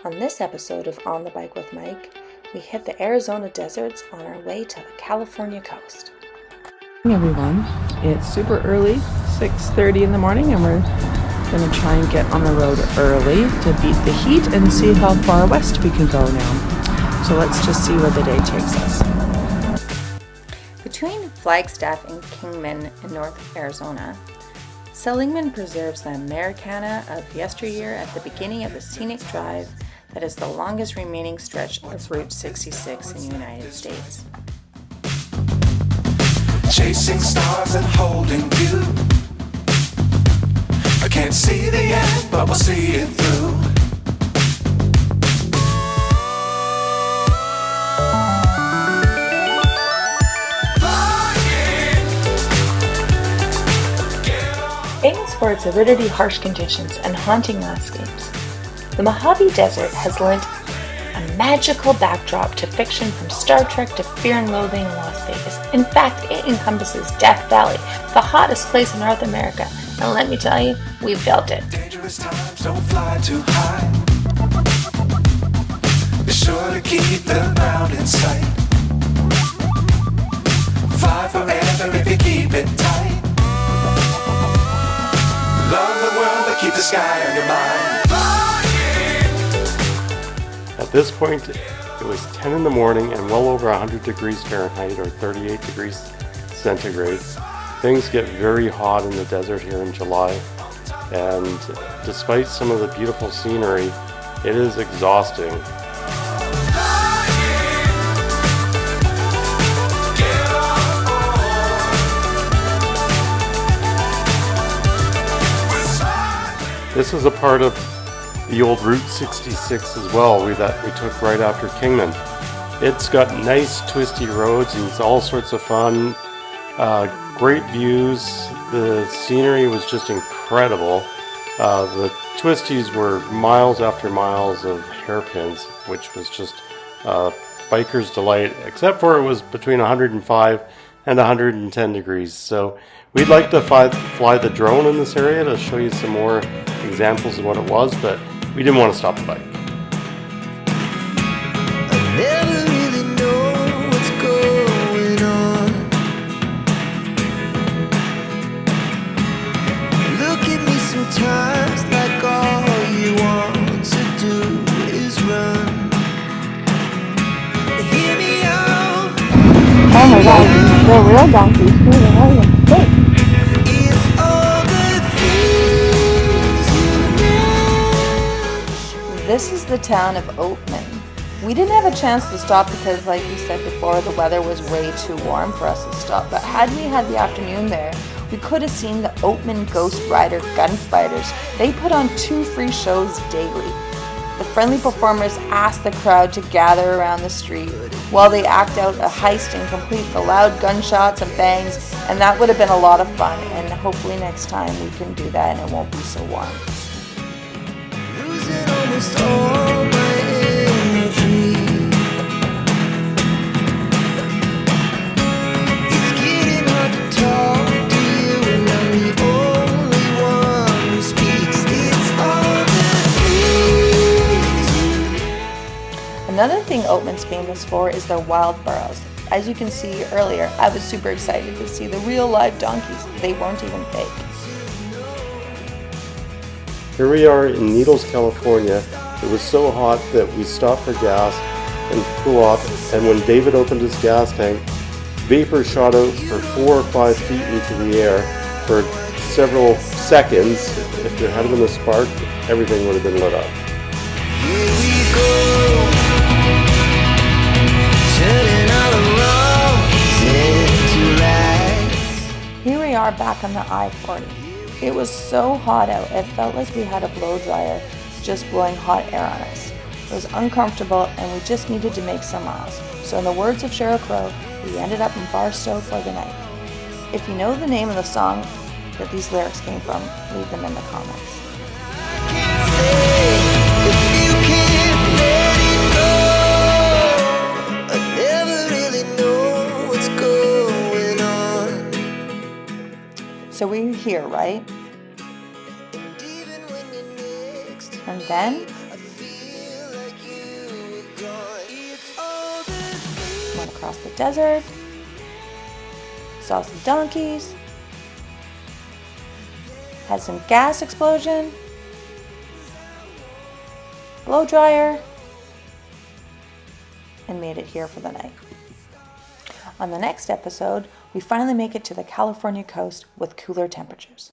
On this episode of On the Bike with Mike, we hit the Arizona deserts on our way to the California coast. Hey everyone, it's super early, 6:30 in the morning, and we're going to try and get on the road early to beat the heat and see how far west we can go now. So let's just see where the day takes us. Between Flagstaff and Kingman in North Arizona, Seligman preserves the Americana of yesteryear at the beginning of the scenic drive that is the longest remaining stretch of Route 66 in the United States. Chasing stars and holding you. I can't see the end, but we'll see it through. Famous for its aridity, harsh conditions, and haunting landscapes, the Mojave Desert has lent a magical backdrop to fiction from Star Trek to Fear and Loathing in Las Vegas. In fact, it encompasses Death Valley, the hottest place in North America, and let me tell you, we felt it. Dangerous times, don't fly too high. Be sure to keep the ground in sight. Fly forever if you keep it tight. Love the world, but keep the sky on your mind. At this point, it was 10 in the morning and well over 100 degrees Fahrenheit or 38 degrees centigrade. Things get very hot in the desert here in July, and despite some of the beautiful scenery, it is exhausting. This is a part of the old Route 66 as well, that we took right after Kingman. It's got nice twisty roads and it's all sorts of fun, great views. The scenery was just incredible. The twisties were miles after miles of hairpins, which was just biker's delight, except for it was between 105 and 110 degrees. So we'd like to fly the drone in this area to show you some more examples of what it was, but we didn't want to stop the bike. I never really know what's going on. Look at me sometimes like all you want to do is run. Hear me out. Oh my god, they're real donkeys too, they're not even fake. It's all the things you know. This is the town of Oatman. We didn't have a chance to stop because, like we said before, the weather was way too warm for us to stop. But had we had the afternoon there, we could have seen the Oatman Ghost Rider Gunfighters. They put on 2 free shows daily. The friendly performers ask the crowd to gather around the street while they act out a heist and complete the loud gunshots and bangs, and that would have been a lot of fun, and hopefully next time we can do that and it won't be so warm. Losing almost all my energy. It's getting hard to talk to you, and I'm the only one who speaks. It's all the things. Another thing Oatman's famous for is their wild burros. As you can see earlier, I was super excited to see the real live donkeys. They weren't even fake. Here we are in Needles, California. It was so hot that we stopped for gas and cool off, and when David opened his gas tank, vapor shot out for 4 or 5 feet into the air for several seconds. If there hadn't been a spark, everything would have been lit up. Here we go, turning all the wrongs into rights. Here we are back on the I-40. It was so hot out, it felt like we had a blow dryer just blowing hot air on us. It was uncomfortable and we just needed to make some miles. So in the words of Sheryl Crow, we ended up in Barstow for the night. If you know the name of the song that these lyrics came from, leave them in the comments. So we're here, right? And then across the desert, saw some donkeys, had some gas explosion, blow dryer, and made it here for the night. On the next episode, we finally make it to the California coast with cooler temperatures.